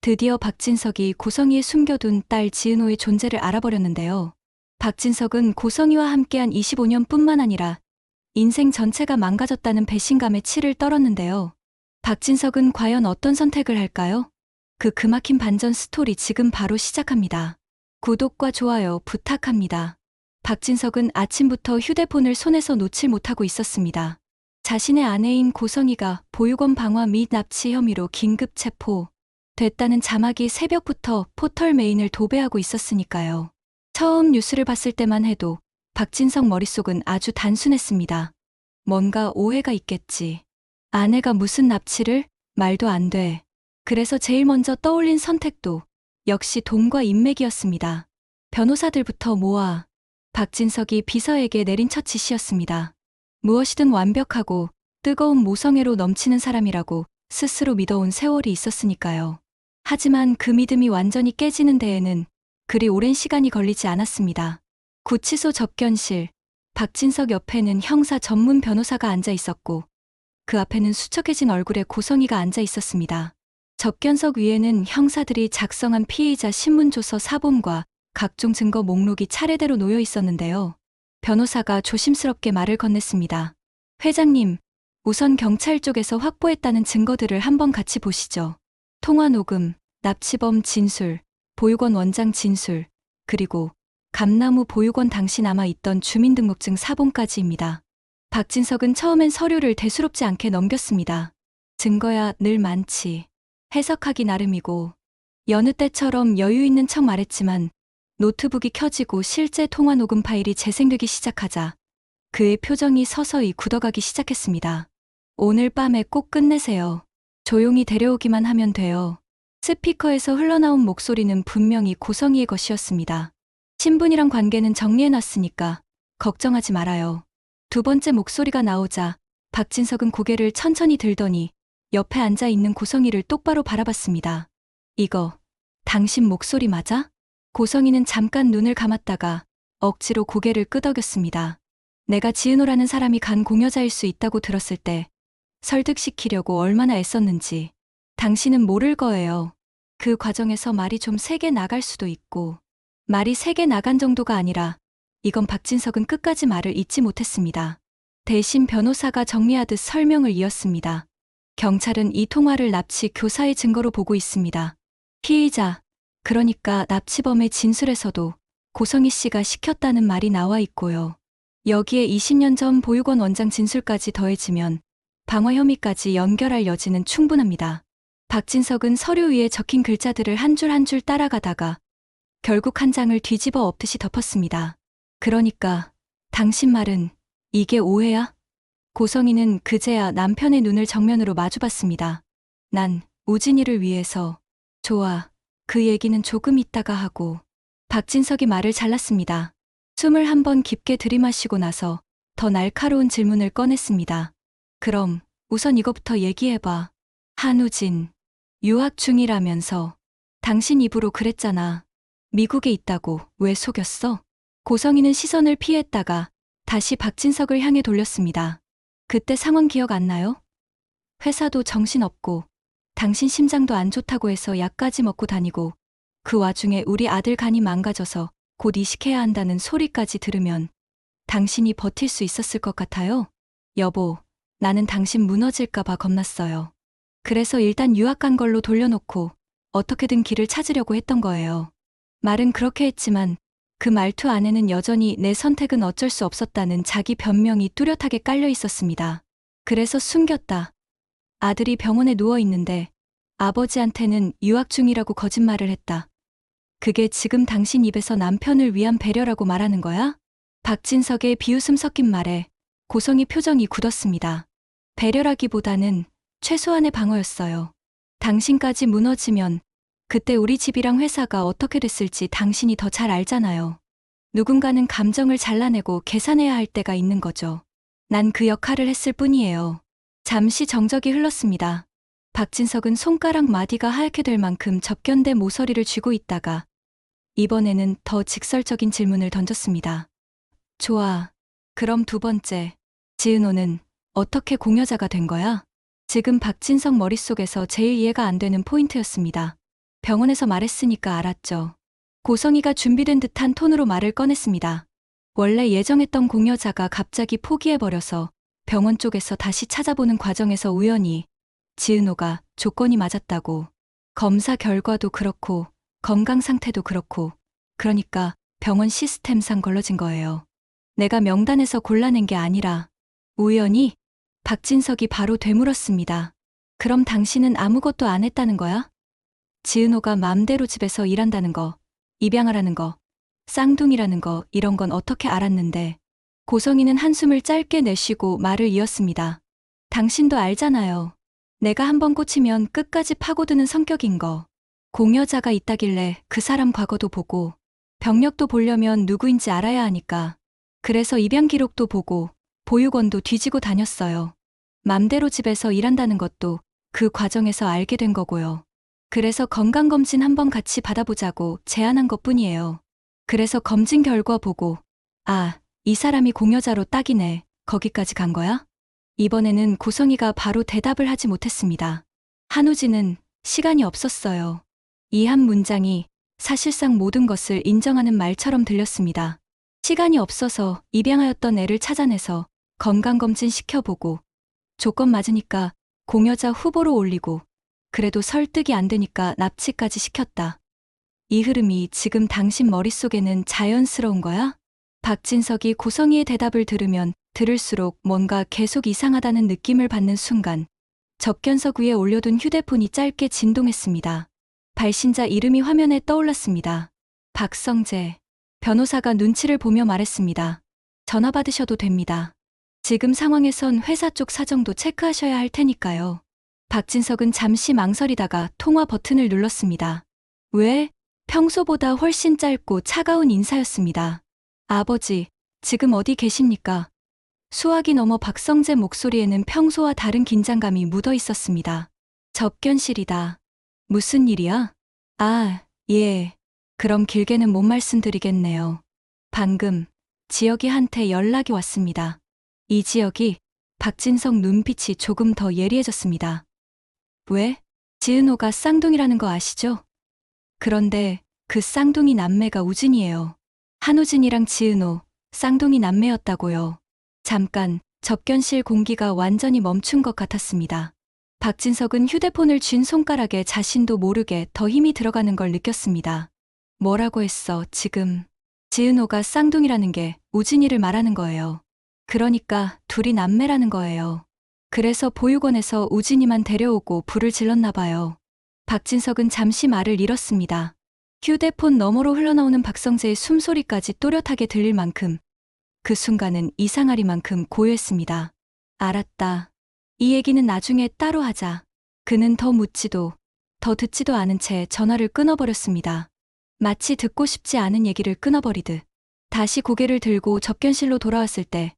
드디어 박진석이 고성이의 숨겨둔 딸 지은호의 존재를 알아버렸는데요. 박진석은 고성이와 함께한 25년뿐만 아니라 인생 전체가 망가졌다는 배신감에 치를 떨었는데요. 박진석은 과연 어떤 선택을 할까요? 그 크막힌 반전 스토리 지금 바로 시작합니다. 구독과 좋아요 부탁합니다. 박진석은 아침부터 휴대폰을 손에서 놓질 못하고 있었습니다. 자신의 아내인 고성이가 보육원 방화 및 납치 혐의로 긴급 체포됐다는 자막이 새벽부터 포털 메인을 도배하고 있었으니까요. 처음 뉴스를 봤을 때만 해도 박진석 머릿속은 아주 단순했습니다. 뭔가 오해가 있겠지. 아내가 무슨 납치를? 말도 안 돼. 그래서 제일 먼저 떠올린 선택도 역시 돈과 인맥이었습니다. 변호사들부터 모아 박진석이 비서에게 내린 첫 지시였습니다. 무엇이든 완벽하고 뜨거운 모성애로 넘치는 사람이라고 스스로 믿어온 세월이 있었으니까요. 하지만 그 믿음이 완전히 깨지는 데에는 그리 오랜 시간이 걸리지 않았습니다. 구치소 접견실, 박진석 옆에는 형사 전문 변호사가 앉아 있었고 그 앞에는 수척해진 얼굴의 고성이가 앉아 있었습니다. 접견석 위에는 형사들이 작성한 피의자 신문조서 사본과 각종 증거 목록이 차례대로 놓여 있었는데요. 변호사가 조심스럽게 말을 건넸습니다. 회장님, 우선 경찰 쪽에서 확보했다는 증거들을 한번 같이 보시죠. 통화 녹음, 납치범 진술, 보육원 원장 진술, 그리고 감나무 보육원 당시 남아있던 주민등록증 사본까지입니다. 박진석은 처음엔 서류를 대수롭지 않게 넘겼습니다. 증거야 늘 많지. 해석하기 나름이고 여느 때처럼 여유 있는 척 말했지만 노트북이 켜지고 실제 통화 녹음 파일이 재생되기 시작하자 그의 표정이 서서히 굳어가기 시작했습니다. 오늘 밤에 꼭 끝내세요. 조용히 데려오기만 하면 돼요. 스피커에서 흘러나온 목소리는 분명히 고성이의 것이었습니다. 신분이랑 관계는 정리해놨으니까 걱정하지 말아요. 두 번째 목소리가 나오자 박진석은 고개를 천천히 들더니 옆에 앉아있는 고성이를 똑바로 바라봤습니다. 이거 당신 목소리 맞아? 고성이는 잠깐 눈을 감았다가 억지로 고개를 끄덕였습니다. 내가 지은호라는 사람이 간 공여자일 수 있다고 들었을 때 설득시키려고 얼마나 애썼는지 당신은 모를 거예요. 그 과정에서 말이 좀 세게 나갈 수도 있고 말이 세게 나간 정도가 아니라 이건 박진석은 끝까지 말을 잇지 못했습니다. 대신 변호사가 정리하듯 설명을 이었습니다. 경찰은 이 통화를 납치 교사의 증거로 보고 있습니다. 피의자, 그러니까 납치범의 진술에서도 고성희 씨가 시켰다는 말이 나와 있고요. 여기에 20년 전 보육원 원장 진술까지 더해지면 방화 혐의까지 연결할 여지는 충분합니다. 박진석은 서류 위에 적힌 글자들을 한 줄 한 줄 따라가다가 결국 한 장을 뒤집어 엎듯이 덮었습니다. 그러니까 당신 말은 이게 오해야? 고성이는 그제야 남편의 눈을 정면으로 마주봤습니다. 난 우진이를 위해서. 좋아. 그 얘기는 조금 있다가 하고. 박진석이 말을 잘랐습니다. 숨을 한 번 깊게 들이마시고 나서 더 날카로운 질문을 꺼냈습니다. 그럼 우선 이거부터 얘기해봐. 한우진, 유학 중이라면서. 당신 입으로 그랬잖아. 미국에 있다고 왜 속였어? 고성이는 시선을 피했다가 다시 박진석을 향해 돌렸습니다. 그때 상황 기억 안 나요? 회사도 정신없고 당신 심장도 안 좋다고 해서 약까지 먹고 다니고 그 와중에 우리 아들 간이 망가져서 곧 이식해야 한다는 소리까지 들으면 당신이 버틸 수 있었을 것 같아요? 여보, 나는 당신 무너질까봐 겁났어요. 그래서 일단 유학 간 걸로 돌려놓고 어떻게든 길을 찾으려고 했던 거예요. 말은 그렇게 했지만 그 말투 안에는 여전히 내 선택은 어쩔 수 없었다는 자기 변명이 뚜렷하게 깔려 있었습니다. 그래서 숨겼다. 아들이 병원에 누워 있는데 아버지한테는 유학 중이라고 거짓말을 했다. 그게 지금 당신 입에서 남편을 위한 배려라고 말하는 거야? 박진석의 비웃음 섞인 말에 고성이 표정이 굳었습니다. 배려라기보다는 최소한의 방어였어요. 당신까지 무너지면 그때 우리 집이랑 회사가 어떻게 됐을지 당신이 더 잘 알잖아요. 누군가는 감정을 잘라내고 계산해야 할 때가 있는 거죠. 난 그 역할을 했을 뿐이에요. 잠시 정적이 흘렀습니다. 박진석은 손가락 마디가 하얗게 될 만큼 접견된 모서리를 쥐고 있다가 이번에는 더 직설적인 질문을 던졌습니다. 좋아. 그럼 두 번째. 지은호는 어떻게 공여자가 된 거야? 지금 박진석 머릿속에서 제일 이해가 안 되는 포인트였습니다. 병원에서 말했으니까 알았죠. 고성이가 준비된 듯한 톤으로 말을 꺼냈습니다. 원래 예정했던 공여자가 갑자기 포기해버려서 병원 쪽에서 다시 찾아보는 과정에서 우연히 지은호가 조건이 맞았다고. 검사 결과도 그렇고 건강 상태도 그렇고 그러니까 병원 시스템상 걸러진 거예요. 내가 명단에서 골라낸 게 아니라 우연히. 박진석이 바로 되물었습니다. 그럼 당신은 아무것도 안 했다는 거야? 지은호가 맘대로 집에서 일한다는 거, 입양하라는 거, 쌍둥이라는 거 이런 건 어떻게 알았는데. 고성이는 한숨을 짧게 내쉬고 말을 이었습니다. 당신도 알잖아요. 내가 한번 꽂히면 끝까지 파고드는 성격인 거. 공여자가 있다길래 그 사람 과거도 보고 병력도 보려면 누구인지 알아야 하니까. 그래서 입양 기록도 보고 보육원도 뒤지고 다녔어요. 맘대로 집에서 일한다는 것도 그 과정에서 알게 된 거고요. 그래서 건강검진 한번 같이 받아보자고 제안한 것뿐이에요. 그래서 검진 결과 보고 아, 이 사람이 공여자로 딱이네. 거기까지 간 거야? 이번에는 고성이가 바로 대답을 하지 못했습니다. 한우진은 시간이 없었어요. 이 한 문장이 사실상 모든 것을 인정하는 말처럼 들렸습니다. 시간이 없어서 입양하였던 애를 찾아내서 건강검진 시켜보고 조건 맞으니까 공여자 후보로 올리고 그래도 설득이 안 되니까 납치까지 시켰다. 이 흐름이 지금 당신 머릿속에는 자연스러운 거야? 박진석이 고성이의 대답을 들으면 들을수록 뭔가 계속 이상하다는 느낌을 받는 순간 접견석 위에 올려둔 휴대폰이 짧게 진동했습니다. 발신자 이름이 화면에 떠올랐습니다. 박성재. 변호사가 눈치를 보며 말했습니다. 전화 받으셔도 됩니다. 지금 상황에선 회사 쪽 사정도 체크하셔야 할 테니까요. 박진석은 잠시 망설이다가 통화 버튼을 눌렀습니다. 왜? 평소보다 훨씬 짧고 차가운 인사였습니다. 아버지, 지금 어디 계십니까? 수화기 넘어 박성재 목소리에는 평소와 다른 긴장감이 묻어 있었습니다. 접견실이다. 무슨 일이야? 아, 예. 그럼 길게는 못 말씀드리겠네요. 방금 지혁이한테 연락이 왔습니다. 이 지혁이. 박진석 눈빛이 조금 더 예리해졌습니다. 왜? 지은호가 쌍둥이라는 거 아시죠? 그런데 그 쌍둥이 남매가 우진이에요. 한우진이랑 지은호, 쌍둥이 남매였다고요. 잠깐 접견실 공기가 완전히 멈춘 것 같았습니다. 박진석은 휴대폰을 쥔 손가락에 자신도 모르게 더 힘이 들어가는 걸 느꼈습니다. 뭐라고 했어, 지금? 지은호가 쌍둥이라는 게 우진이를 말하는 거예요. 그러니까 둘이 남매라는 거예요. 그래서 보육원에서 우진이만 데려오고 불을 질렀나 봐요. 박진석은 잠시 말을 잃었습니다. 휴대폰 너머로 흘러나오는 박성재의 숨소리까지 또렷하게 들릴 만큼 그 순간은 이상하리만큼 고요했습니다. 알았다. 이 얘기는 나중에 따로 하자. 그는 더 묻지도 더 듣지도 않은 채 전화를 끊어버렸습니다. 마치 듣고 싶지 않은 얘기를 끊어버리듯. 다시 고개를 들고 접견실로 돌아왔을 때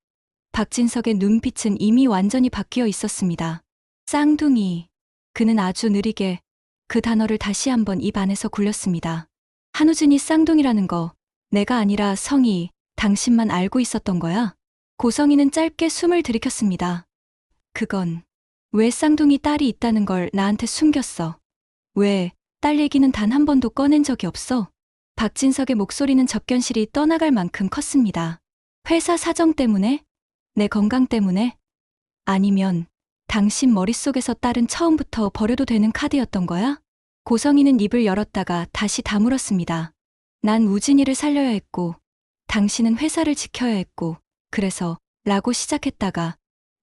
박진석의 눈빛은 이미 완전히 바뀌어 있었습니다. 쌍둥이. 그는 아주 느리게 그 단어를 다시 한번 입 안에서 굴렸습니다. 한우진이 쌍둥이라는 거 내가 아니라 성이, 당신만 알고 있었던 거야? 고성이는 짧게 숨을 들이켰습니다. 그건 왜 쌍둥이 딸이 있다는 걸 나한테 숨겼어? 왜 딸 얘기는 단 한 번도 꺼낸 적이 없어? 박진석의 목소리는 접견실이 떠나갈 만큼 컸습니다. 회사 사정 때문에? 내 건강 때문에? 아니면 당신 머릿속에서 딸은 처음부터 버려도 되는 카드였던 거야? 고성이는 입을 열었다가 다시 다물었습니다. 난 우진이를 살려야 했고 당신은 회사를 지켜야 했고 그래서 라고 시작했다가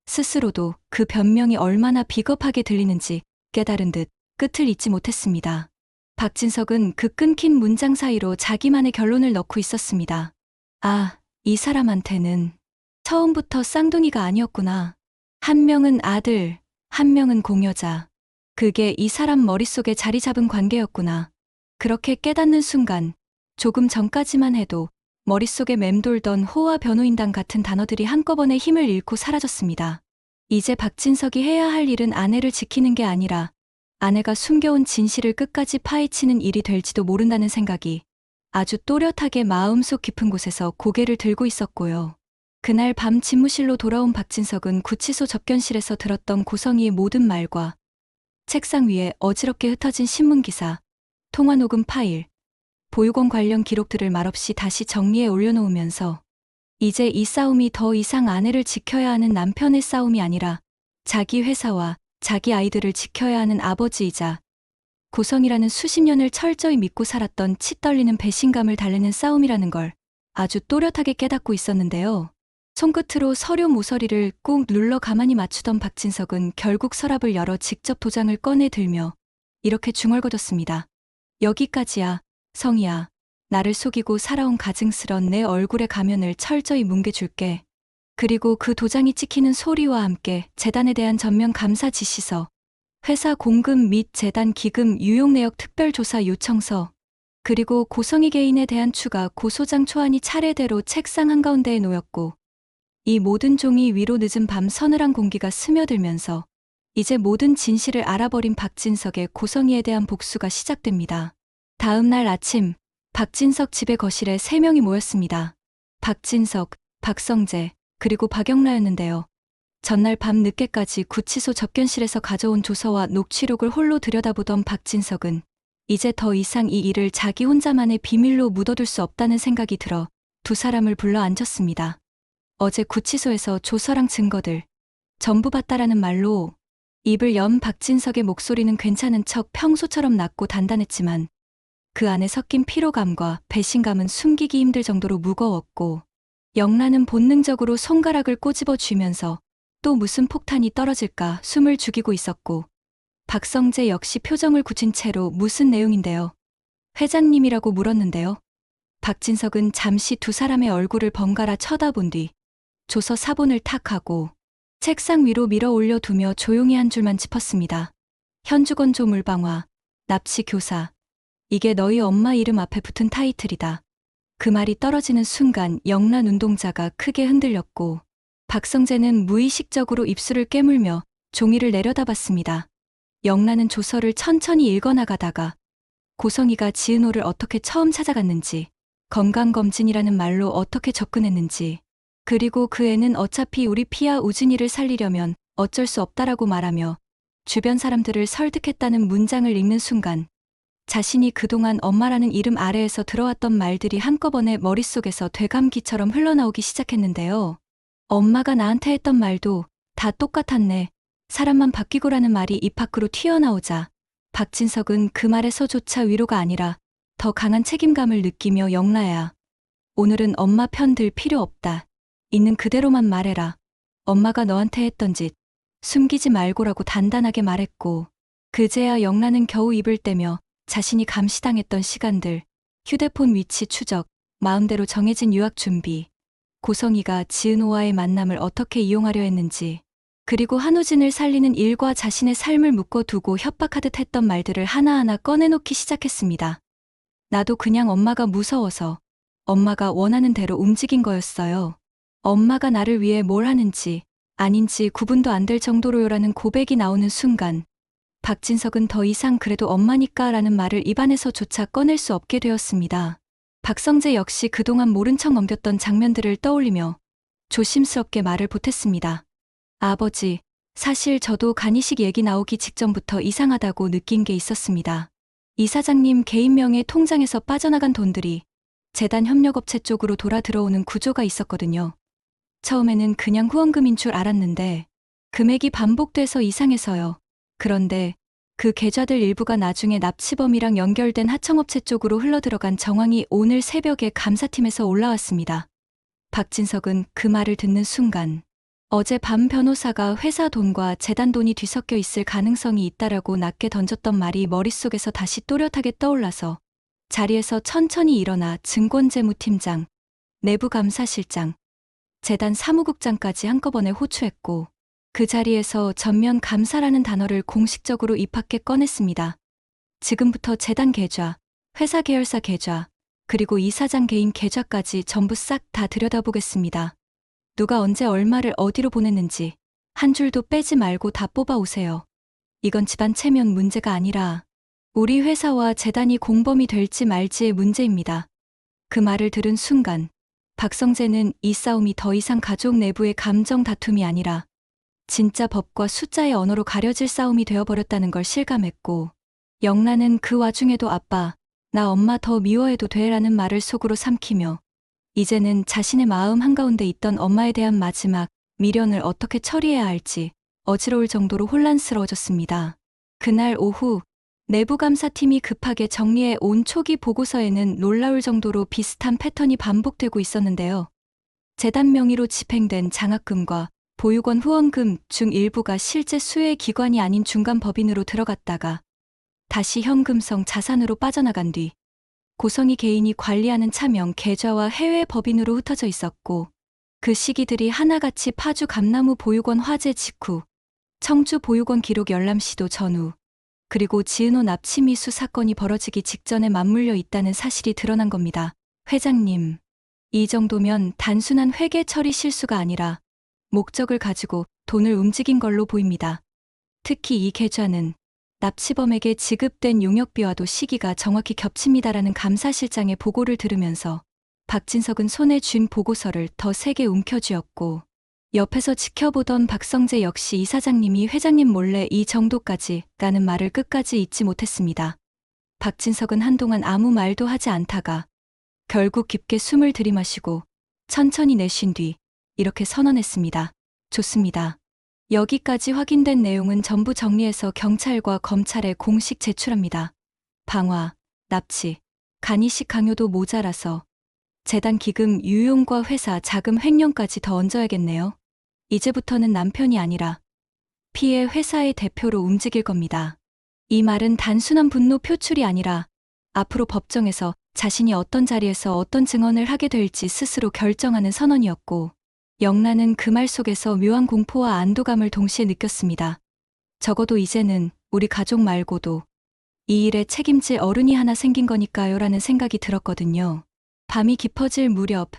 스스로도 그 변명이 얼마나 비겁하게 들리는지 깨달은 듯 끝을 잇지 못했습니다. 박진석은 그 끊긴 문장 사이로 자기만의 결론을 넣고 있었습니다. 아, 이 사람한테는 처음부터 쌍둥이가 아니었구나. 한 명은 아들, 한 명은 공여자. 그게 이 사람 머릿속에 자리 잡은 관계였구나. 그렇게 깨닫는 순간 조금 전까지만 해도 머릿속에 맴돌던 호화 변호인단 같은 단어들이 한꺼번에 힘을 잃고 사라졌습니다. 이제 박진석이 해야 할 일은 아내를 지키는 게 아니라 아내가 숨겨온 진실을 끝까지 파헤치는 일이 될지도 모른다는 생각이 아주 또렷하게 마음속 깊은 곳에서 고개를 들고 있었고요. 그날 밤 집무실로 돌아온 박진석은 구치소 접견실에서 들었던 고성이의 모든 말과 책상 위에 어지럽게 흩어진 신문기사, 통화 녹음 파일, 보육원 관련 기록들을 말없이 다시 정리해 올려놓으면서 이제 이 싸움이 더 이상 아내를 지켜야 하는 남편의 싸움이 아니라 자기 회사와 자기 아이들을 지켜야 하는 아버지이자 고성이라는 수십 년을 철저히 믿고 살았던 치 떨리는 배신감을 달래는 싸움이라는 걸 아주 또렷하게 깨닫고 있었는데요. 손끝으로 서류 모서리를 꾹 눌러 가만히 맞추던 박진석은 결국 서랍을 열어 직접 도장을 꺼내 들며 이렇게 중얼거렸습니다. 여기까지야, 성희야. 나를 속이고 살아온 가증스런 내 얼굴의 가면을 철저히 뭉개줄게. 그리고 그 도장이 찍히는 소리와 함께 재단에 대한 전면 감사 지시서, 회사 공금 및 재단 기금 유용 내역 특별조사 요청서, 그리고 고성희 개인에 대한 추가 고소장 초안이 차례대로 책상 한가운데에 놓였고 이 모든 종이 위로 늦은 밤 서늘한 공기가 스며들면서 이제 모든 진실을 알아버린 박진석의 고성희에 대한 복수가 시작됩니다. 다음 날 아침 박진석 집의 거실에 3명이 모였습니다. 박진석, 박성재, 그리고 박영라였는데요. 전날 밤 늦게까지 구치소 접견실에서 가져온 조서와 녹취록을 홀로 들여다보던 박진석은 이제 더 이상 이 일을 자기 혼자만의 비밀로 묻어둘 수 없다는 생각이 들어 두 사람을 불러 앉혔습니다. 어제 구치소에서 조서랑 증거들 전부 봤다라는 말로 입을 연 박진석의 목소리는 괜찮은 척 평소처럼 낮고 단단했지만 그 안에 섞인 피로감과 배신감은 숨기기 힘들 정도로 무거웠고 영란은 본능적으로 손가락을 꼬집어 쥐면서 또 무슨 폭탄이 떨어질까 숨을 죽이고 있었고 박성재 역시 표정을 굳힌 채로 무슨 내용인데요? 회장님이라고 물었는데요. 박진석은 잠시 두 사람의 얼굴을 번갈아 쳐다본 뒤 조서 사본을 탁 하고 책상 위로 밀어 올려두며 조용히 한 줄만 짚었습니다. 현주건 조물방화, 납치 교사. 이게 너희 엄마 이름 앞에 붙은 타이틀이다. 그 말이 떨어지는 순간 영란 운동자가 크게 흔들렸고 박성재는 무의식적으로 입술을 깨물며 종이를 내려다봤습니다. 영란은 조서를 천천히 읽어나가다가 고성희가 지은호를 어떻게 처음 찾아갔는지, 건강검진이라는 말로 어떻게 접근했는지, 그리고 그 애는 어차피 우리 피아 우진이를 살리려면 어쩔 수 없다라고 말하며 주변 사람들을 설득했다는 문장을 읽는 순간 자신이 그동안 엄마라는 이름 아래에서 들어왔던 말들이 한꺼번에 머릿속에서 되감기처럼 흘러나오기 시작했는데요. 엄마가 나한테 했던 말도 다 똑같았네. 사람만 바뀌고라는 말이 입 밖으로 튀어나오자 박진석은 그 말에서조차 위로가 아니라 더 강한 책임감을 느끼며 영라야. 오늘은 엄마 편 들 필요 없다. 있는 그대로만 말해라. 엄마가 너한테 했던 짓 숨기지 말고라고 단단하게 말했고 그제야 영라는 겨우 입을 떼며 자신이 감시당했던 시간들, 휴대폰 위치 추적, 마음대로 정해진 유학 준비, 고성희가 지은호와의 만남을 어떻게 이용하려 했는지, 그리고 한우진을 살리는 일과 자신의 삶을 묶어두고 협박하듯 했던 말들을 하나하나 꺼내놓기 시작했습니다. 나도 그냥 엄마가 무서워서, 엄마가 원하는 대로 움직인 거였어요. 엄마가 나를 위해 뭘 하는지 아닌지 구분도 안 될 정도로요라는 고백이 나오는 순간 박진석은 더 이상 그래도 엄마니까 라는 말을 입안에서조차 꺼낼 수 없게 되었습니다. 박성재 역시 그동안 모른 척 넘겼던 장면들을 떠올리며 조심스럽게 말을 보탰습니다. 아버지, 사실 저도 간이식 얘기 나오기 직전부터 이상하다고 느낀 게 있었습니다. 이 사장님 개인명의 통장에서 빠져나간 돈들이 재단 협력업체 쪽으로 돌아 들어오는 구조가 있었거든요. 처음에는 그냥 후원금인 줄 알았는데 금액이 반복돼서 이상해서요. 그런데 그 계좌들 일부가 나중에 납치범이랑 연결된 하청업체 쪽으로 흘러들어간 정황이 오늘 새벽에 감사팀에서 올라왔습니다. 박진석은 그 말을 듣는 순간 어제 밤 변호사가 회사 돈과 재단 돈이 뒤섞여 있을 가능성이 있다라고 낮게 던졌던 말이 머릿속에서 다시 또렷하게 떠올라서 자리에서 천천히 일어나 증권재무팀장, 내부감사실장, 재단 사무국장까지 한꺼번에 호출했고 그 자리에서 전면 감사라는 단어를 공식적으로 입 밖에 꺼냈습니다. 지금부터 재단 계좌, 회사 계열사 계좌, 그리고 이사장 개인 계좌까지 전부 싹 다 들여다보겠습니다. 누가 언제 얼마를 어디로 보냈는지 한 줄도 빼지 말고 다 뽑아오세요. 이건 집안 체면 문제가 아니라 우리 회사와 재단이 공범이 될지 말지의 문제입니다. 그 말을 들은 순간 박성재는 이 싸움이 더 이상 가족 내부의 감정 다툼이 아니라 진짜 법과 숫자의 언어로 가려질 싸움이 되어버렸다는 걸 실감했고 영란은 그 와중에도 아빠, 나 엄마 더 미워해도 돼라는 말을 속으로 삼키며 이제는 자신의 마음 한가운데 있던 엄마에 대한 마지막 미련을 어떻게 처리해야 할지 어지러울 정도로 혼란스러워졌습니다. 그날 오후 내부감사팀이 급하게 정리해 온 초기 보고서에는 놀라울 정도로 비슷한 패턴이 반복되고 있었는데요. 재단 명의로 집행된 장학금과 보육원 후원금 중 일부가 실제 수혜 기관이 아닌 중간 법인으로 들어갔다가 다시 현금성 자산으로 빠져나간 뒤 고성이 개인이 관리하는 차명 계좌와 해외 법인으로 흩어져 있었고 그 시기들이 하나같이 파주 감나무 보육원 화재 직후, 청주 보육원 기록 열람 시도 전후, 그리고 지은호 납치 미수 사건이 벌어지기 직전에 맞물려 있다는 사실이 드러난 겁니다. 회장님, 이 정도면 단순한 회계 처리 실수가 아니라 목적을 가지고 돈을 움직인 걸로 보입니다. 특히 이 계좌는 납치범에게 지급된 용역비와도 시기가 정확히 겹칩니다라는 감사실장의 보고를 들으면서 박진석은 손에 쥔 보고서를 더 세게 움켜쥐었고 옆에서 지켜보던 박성재 역시 이 사장님이 회장님 몰래 이 정도까지 라는 말을 끝까지 잊지 못했습니다. 박진석은 한동안 아무 말도 하지 않다가 결국 깊게 숨을 들이마시고 천천히 내쉰 뒤 이렇게 선언했습니다. 좋습니다. 여기까지 확인된 내용은 전부 정리해서 경찰과 검찰에 공식 제출합니다. 방화, 납치, 간이식 강요도 모자라서 재단 기금 유용과 회사 자금 횡령까지 더 얹어야겠네요. 이제부터는 남편이 아니라 피해 회사의 대표로 움직일 겁니다. 이 말은 단순한 분노 표출이 아니라 앞으로 법정에서 자신이 어떤 자리에서 어떤 증언을 하게 될지 스스로 결정하는 선언이었고 영란은 그 말 속에서 묘한 공포와 안도감을 동시에 느꼈습니다. 적어도 이제는 우리 가족 말고도 이 일에 책임질 어른이 하나 생긴 거니까요 라는 생각이 들었거든요. 밤이 깊어질 무렵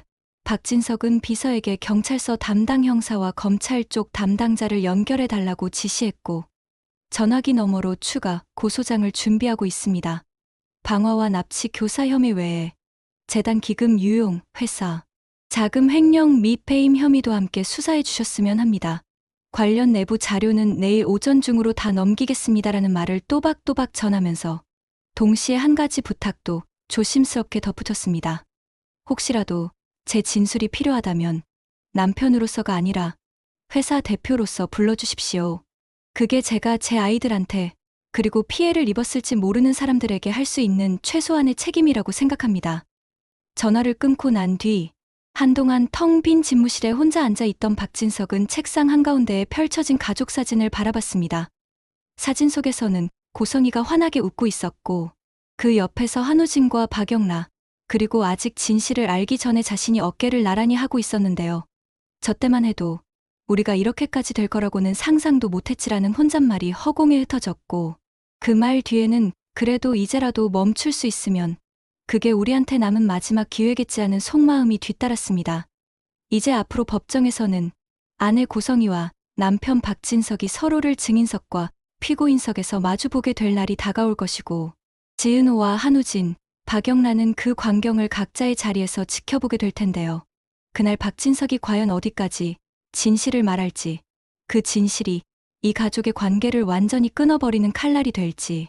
박진석은 비서에게 경찰서 담당 형사와 검찰 쪽 담당자를 연결해 달라고 지시했고 전화기 너머로 추가 고소장을 준비하고 있습니다. 방화와 납치 교사 혐의 외에 재단 기금 유용, 회사, 자금 횡령 및 배임 혐의도 함께 수사해 주셨으면 합니다. 관련 내부 자료는 내일 오전 중으로 다 넘기겠습니다라는 말을 또박또박 전하면서 동시에 한 가지 부탁도 조심스럽게 덧붙였습니다. 혹시라도 제 진술이 필요하다면 남편으로서가 아니라 회사 대표로서 불러주십시오. 그게 제가 제 아이들한테 그리고 피해를 입었을지 모르는 사람들에게 할 수 있는 최소한의 책임이라고 생각합니다. 전화를 끊고 난 뒤 한동안 텅 빈 집무실에 혼자 앉아 있던 박진석은 책상 한가운데에 펼쳐진 가족 사진을 바라봤습니다. 사진 속에서는 고성이가 환하게 웃고 있었고 그 옆에서 한우진과 박영라 그리고 아직 진실을 알기 전에 자신이 어깨를 나란히 하고 있었는데요. 저 때만 해도 우리가 이렇게까지 될 거라고는 상상도 못했지라는 혼잣말이 허공에 흩어졌고 그 말 뒤에는 그래도 이제라도 멈출 수 있으면 그게 우리한테 남은 마지막 기회겠지 하는 속마음이 뒤따랐습니다. 이제 앞으로 법정에서는 아내 고성이와 남편 박진석이 서로를 증인석과 피고인석에서 마주보게 될 날이 다가올 것이고 지은호와 한우진, 박영란은 그 광경을 각자의 자리에서 지켜보게 될 텐데요. 그날 박진석이 과연 어디까지 진실을 말할지, 그 진실이 이 가족의 관계를 완전히 끊어버리는 칼날이 될지,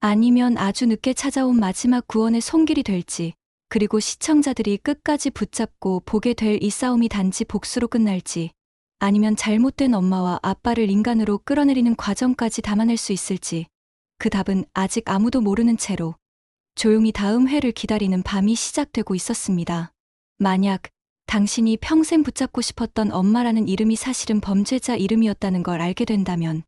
아니면 아주 늦게 찾아온 마지막 구원의 손길이 될지, 그리고 시청자들이 끝까지 붙잡고 보게 될 이 싸움이 단지 복수로 끝날지, 아니면 잘못된 엄마와 아빠를 인간으로 끌어내리는 과정까지 담아낼 수 있을지, 그 답은 아직 아무도 모르는 채로 조용히 다음 회를 기다리는 밤이 시작되고 있었습니다. 만약 당신이 평생 붙잡고 싶었던 엄마라는 이름이 사실은 범죄자 이름이었다는 걸 알게 된다면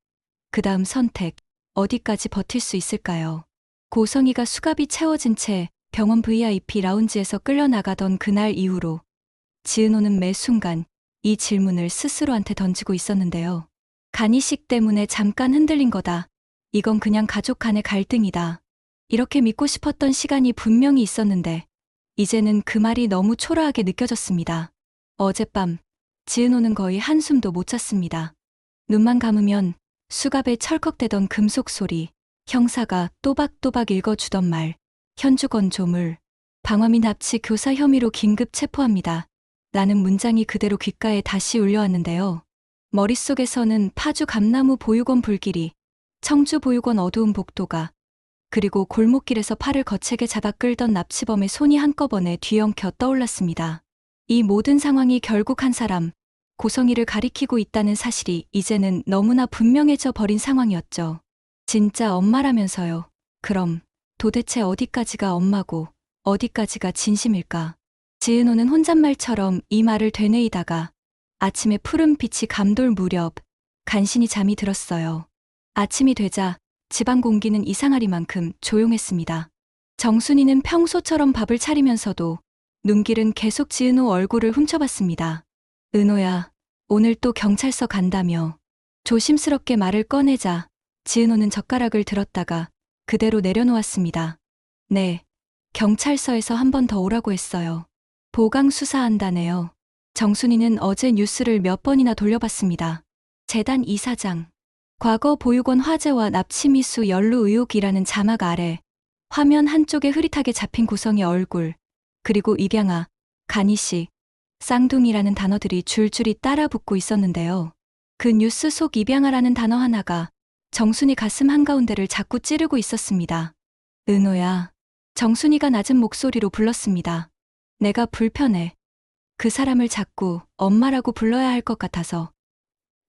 그 다음 선택, 어디까지 버틸 수 있을까요? 고성이가 수갑이 채워진 채 병원 VIP 라운지에서 끌려나가던 그날 이후로 지은호는 매 순간 이 질문을 스스로한테 던지고 있었는데요. 간이식 때문에 잠깐 흔들린 거다. 이건 그냥 가족 간의 갈등이다. 이렇게 믿고 싶었던 시간이 분명히 있었는데 이제는 그 말이 너무 초라하게 느껴졌습니다. 어젯밤 지은호는 거의 한숨도 못 잤습니다. 눈만 감으면 수갑에 철컥대던 금속 소리, 형사가 또박또박 읽어주던 말, 현주건 조물, 방화민 납치 교사 혐의로 긴급 체포합니다. 라는 문장이 그대로 귓가에 다시 울려왔는데요. 머릿속에서는 파주 감나무 보육원 불길이, 청주 보육원 어두운 복도가, 그리고 골목길에서 팔을 거칠게 잡아 끌던 납치범의 손이 한꺼번에 뒤엉켜 떠올랐습니다. 이 모든 상황이 결국 한 사람, 고성이를 가리키고 있다는 사실이 이제는 너무나 분명해져 버린 상황이었죠. 진짜 엄마라면서요. 그럼 도대체 어디까지가 엄마고 어디까지가 진심일까? 지은호는 혼잣말처럼 이 말을 되뇌이다가 아침에 푸른 빛이 감돌 무렵 간신히 잠이 들었어요. 아침이 되자 집안 공기는 이상하리만큼 조용했습니다. 정순이는 평소처럼 밥을 차리면서도 눈길은 계속 지은호 얼굴을 훔쳐봤습니다. 은호야, 오늘 또 경찰서 간다며. 조심스럽게 말을 꺼내자 지은호는 젓가락을 들었다가 그대로 내려놓았습니다. 네, 경찰서에서 한 번 더 오라고 했어요. 보강 수사한다네요. 정순이는 어제 뉴스를 몇 번이나 돌려봤습니다. 재단 이사장, 과거 보육원 화재와 납치미수 연루 의혹이라는 자막 아래 화면 한쪽에 흐릿하게 잡힌 고성의 얼굴, 그리고 입양아, 간이씨, 쌍둥이라는 단어들이 줄줄이 따라 붙고 있었는데요. 그 뉴스 속 입양아라는 단어 하나가 정순이 가슴 한가운데를 자꾸 찌르고 있었습니다. 은호야. 정순이가 낮은 목소리로 불렀습니다. 내가 불편해. 그 사람을 자꾸 엄마라고 불러야 할 것 같아서.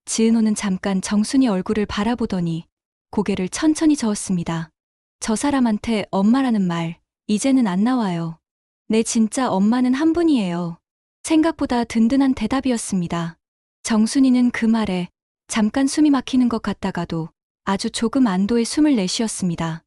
지은호는 잠깐 정순이 얼굴을 바라보더니 고개를 천천히 저었습니다. 저 사람한테 엄마라는 말, 이제는 안 나와요. 내 진짜 엄마는 한 분이에요. 생각보다 든든한 대답이었습니다. 정순이는 그 말에 잠깐 숨이 막히는 것 같다가도 아주 조금 안도의 숨을 내쉬었습니다.